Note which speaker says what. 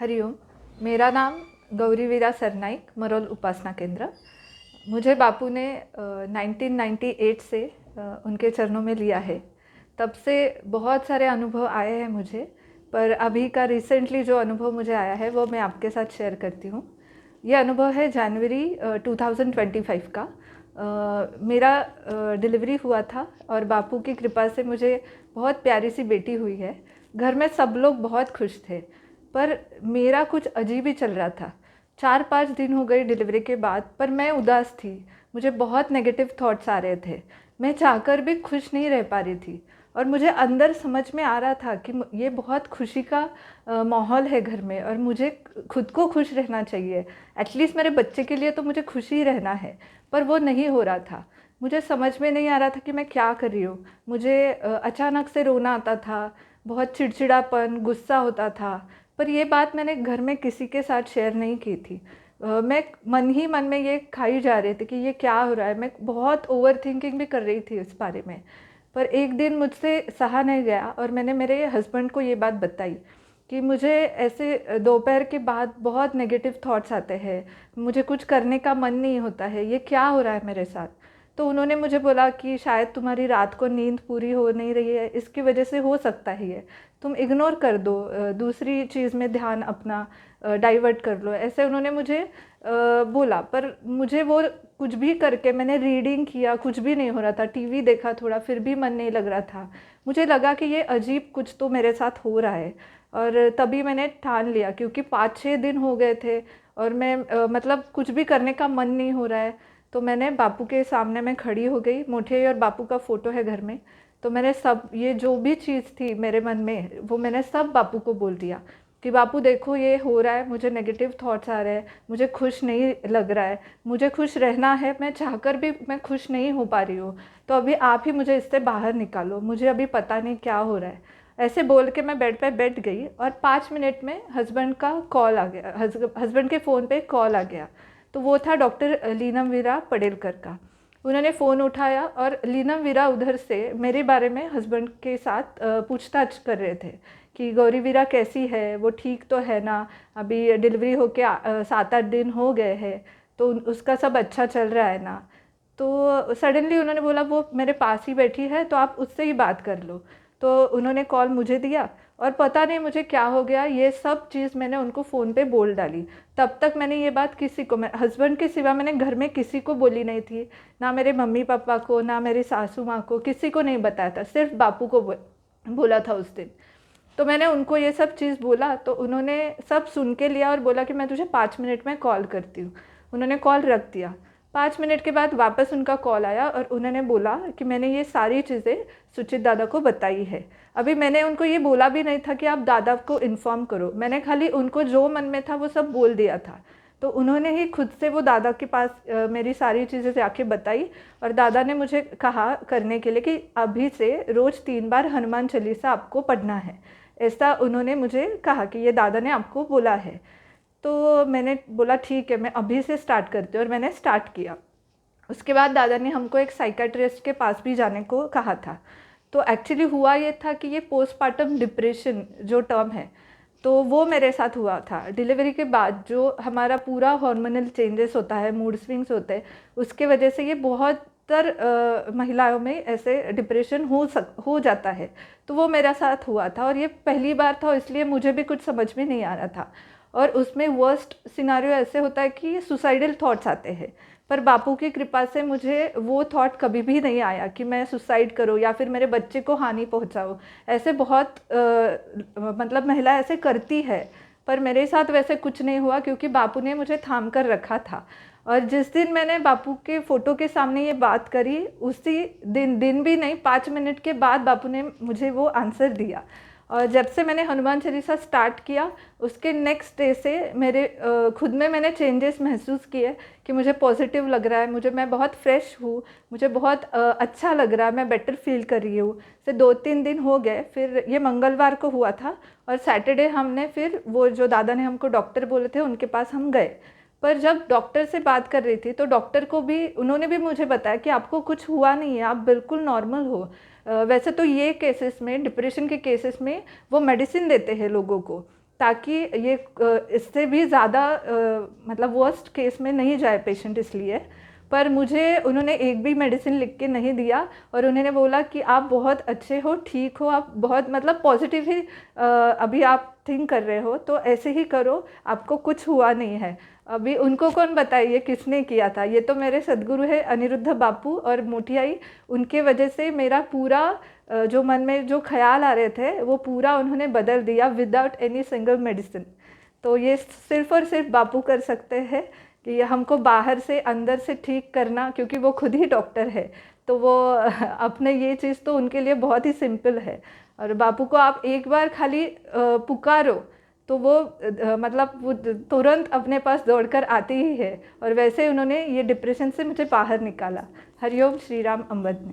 Speaker 1: हरिओम। मेरा नाम गौरी वीरा सरनाइक, मरोल उपासना केंद्र। मुझे बापू ने 1998 से उनके चरणों में लिया है। तब से बहुत सारे अनुभव आए हैं मुझे, पर अभी का रिसेंटली जो अनुभव मुझे आया है वो मैं आपके साथ शेयर करती हूँ। ये अनुभव है जनवरी 2025 का। मेरा डिलीवरी हुआ था और बापू की कृपा से मुझे बहुत प्यारी सी बेटी हुई है। घर में सब लोग बहुत खुश थे, पर मेरा कुछ अजीब ही चल रहा था। 4-5 दिन हो गए डिलीवरी के बाद, पर मैं उदास थी। मुझे बहुत नेगेटिव थॉट्स आ रहे थे। मैं चाहकर भी खुश नहीं रह पा रही थी और मुझे अंदर समझ में आ रहा था कि ये बहुत खुशी का माहौल है घर में और मुझे खुद को खुश रहना चाहिए। एटलीस्ट मेरे बच्चे के लिए तो मुझे खुश ही रहना है, पर वो नहीं हो रहा था। मुझे समझ में नहीं आ रहा था कि मैं क्या कर रही हूँ। मुझे अचानक से रोना आता था, बहुत चिड़चिड़ापन, गुस्सा होता था। पर ये बात मैंने घर में किसी के साथ शेयर नहीं की थी। मैं मन ही मन में ये खाई जा रही थी कि ये क्या हो रहा है। मैं बहुत ओवर थिंकिंग भी कर रही थी इस बारे में। पर एक दिन मुझसे सहा नहीं गया और मैंने मेरे हस्बैंड को ये बात बताई कि मुझे ऐसे दोपहर के बाद बहुत नेगेटिव थॉट्स आते हैं, मुझे कुछ करने का मन नहीं होता है, ये क्या हो रहा है मेरे साथ। तो उन्होंने मुझे बोला कि शायद तुम्हारी रात को नींद पूरी हो नहीं रही है, इसकी वजह से हो सकता है ये। तुम इग्नोर कर दो, दूसरी चीज़ में ध्यान अपना डाइवर्ट कर लो, ऐसे उन्होंने मुझे बोला। पर मुझे वो कुछ भी करके मैंने रीडिंग किया, कुछ भी नहीं हो रहा था। टीवी देखा थोड़ा, फिर भी मन नहीं लग रहा था। मुझे लगा कि ये अजीब कुछ तो मेरे साथ हो रहा है। और तभी मैंने ठान लिया, क्योंकि 5-6 दिन हो गए थे और मैं मतलब कुछ भी करने का मन नहीं हो रहा है। तो मैंने बापू के सामने मैं खड़ी हो गई। मोठे और बापू का फ़ोटो है घर में। तो मैंने सब ये जो भी चीज़ थी मेरे मन में, वो मैंने सब बापू को बोल दिया कि बापू देखो ये हो रहा है, मुझे नेगेटिव थॉट्स आ रहे हैं, मुझे खुश नहीं लग रहा है, मुझे खुश रहना है, मैं चाहकर भी मैं खुश नहीं हो पा रही हूँ। तो अभी आप ही मुझे इससे बाहर निकालो, मुझे अभी पता नहीं क्या हो रहा है। ऐसे बोल के मैं बेड पे बैठ गई और 5 मिनट में हस्बैंड का कॉल आ गया। हस्बैंड के फ़ोन पे कॉल आ गया। तो वो था डॉक्टर लीनम वीरा पडेलकर का। उन्होंने फ़ोन उठाया और लीनम वीरा उधर से मेरे बारे में हस्बैंड के साथ पूछताछ कर रहे थे कि गौरी वीरा कैसी है, वो ठीक तो है ना, अभी डिलीवरी होके 7-8 दिन हो गए हैं, तो उसका सब अच्छा चल रहा है ना। तो सडनली उन्होंने बोला वो मेरे पास ही बैठी है, तो आप उससे ही बात कर लो। तो उन्होंने कॉल मुझे दिया और पता नहीं मुझे क्या हो गया, ये सब चीज़ मैंने उनको फ़ोन पे बोल डाली। तब तक मैंने ये बात किसी को, मैं हस्बैंड के सिवा मैंने घर में किसी को बोली नहीं थी। ना मेरे मम्मी पापा को, ना मेरी सासू माँ को, किसी को नहीं बताया था। सिर्फ बापू को बोला था उस दिन। तो मैंने उनको ये सब चीज़ बोला तो उन्होंने सब सुन के लिया और बोला कि मैं तुझे 5 मिनट में कॉल करती हूँ। उन्होंने कॉल रख दिया। 5 मिनट के बाद वापस उनका कॉल आया और उन्होंने बोला कि मैंने ये सारी चीज़ें सुचित दादा को बताई है। अभी मैंने उनको ये बोला भी नहीं था कि आप दादा को इन्फॉर्म करो, मैंने खाली उनको जो मन में था वो सब बोल दिया था। तो उन्होंने ही खुद से वो दादा के पास मेरी सारी चीज़ें जाके बताई और दादा ने मुझे कहा करने के लिए कि अभी से रोज़ 3 बार हनुमान चालीसा आपको पढ़ना है। ऐसा उन्होंने मुझे कहा कि ये दादा ने आपको बोला है। तो मैंने बोला ठीक है, मैं अभी से स्टार्ट करती हूँ, और मैंने स्टार्ट किया। उसके बाद दादा ने हमको एक साइकाट्रिस्ट के पास भी जाने को कहा था। तो एक्चुअली हुआ ये था कि ये पोस्टपार्टम डिप्रेशन जो टर्म है, तो वो मेरे साथ हुआ था। डिलीवरी के बाद जो हमारा पूरा हार्मोनल चेंजेस होता है, मूड स्विंग्स होते हैं, उसके वजह से ये बहुत महिलाओं में ऐसे डिप्रेशन हो जाता है। तो वो मेरा साथ हुआ था और ये पहली बार था, इसलिए मुझे भी कुछ समझ में नहीं आ रहा था। और उसमें वर्स्ट सिनारियो ऐसे होता है कि सुसाइडल थॉट्स आते हैं। पर बापू की कृपा से मुझे वो थॉट कभी भी नहीं आया कि मैं सुसाइड करूँ या फिर मेरे बच्चे को हानि पहुँचाऊँ। ऐसे बहुत मतलब महिला ऐसे करती है, पर मेरे साथ वैसे कुछ नहीं हुआ क्योंकि बापू ने मुझे थाम कर रखा था। और जिस दिन मैंने बापू के फ़ोटो के सामने ये बात करी, उसी दिन भी नहीं, 5 मिनट के बाद बापू ने मुझे वो आंसर दिया। और जब से मैंने हनुमान चालीसा स्टार्ट किया, उसके नेक्स्ट डे से मेरे खुद में मैंने चेंजेस महसूस किए कि मुझे पॉजिटिव लग रहा है, मैं बहुत फ्रेश हूँ, मुझे बहुत अच्छा लग रहा है, मैं बेटर फील कर रही हूँ। से 2-3 दिन हो गए, फिर ये मंगलवार को हुआ था और सैटरडे हमने फिर वो जो दादा ने हमको डॉक्टर बोले थे उनके पास हम गए। पर जब डॉक्टर से बात कर रही थी तो डॉक्टर को भी, उन्होंने भी मुझे बताया कि आपको कुछ हुआ नहीं है, आप बिल्कुल नॉर्मल हो। वैसे तो ये केसेस में, डिप्रेशन के केसेस में वो मेडिसिन देते हैं लोगों को, ताकि ये इससे भी ज़्यादा मतलब वर्स्ट केस में नहीं जाए पेशेंट, इसलिए। पर मुझे उन्होंने एक भी मेडिसिन लिख के नहीं दिया, और उन्होंने बोला कि आप बहुत अच्छे हो, ठीक हो, आप बहुत मतलब पॉजिटिव ही अभी आप थिंक कर रहे हो, तो ऐसे ही करो, आपको कुछ हुआ नहीं है। अभी उनको कौन बताइए किसने किया था, ये तो मेरे सदगुरु है अनिरुद्ध बापू और मोटियाई। उनके वजह से मेरा पूरा जो मन में जो ख्याल आ रहे थे वो पूरा उन्होंने बदल दिया विदाउट एनी सिंगल मेडिसिन। तो ये सिर्फ़ और सिर्फ बापू कर सकते हैं कि ये हमको बाहर से अंदर से ठीक करना, क्योंकि वो खुद ही डॉक्टर है। तो वो अपने ये चीज़ तो उनके लिए बहुत ही सिंपल है। और बापू को आप एक बार खाली पुकारो तो वो मतलब वो तुरंत अपने पास दौड़कर आती ही है। और वैसे उन्होंने ये डिप्रेशन से मुझे बाहर निकाला। हरिओम श्री राम अम्बद में।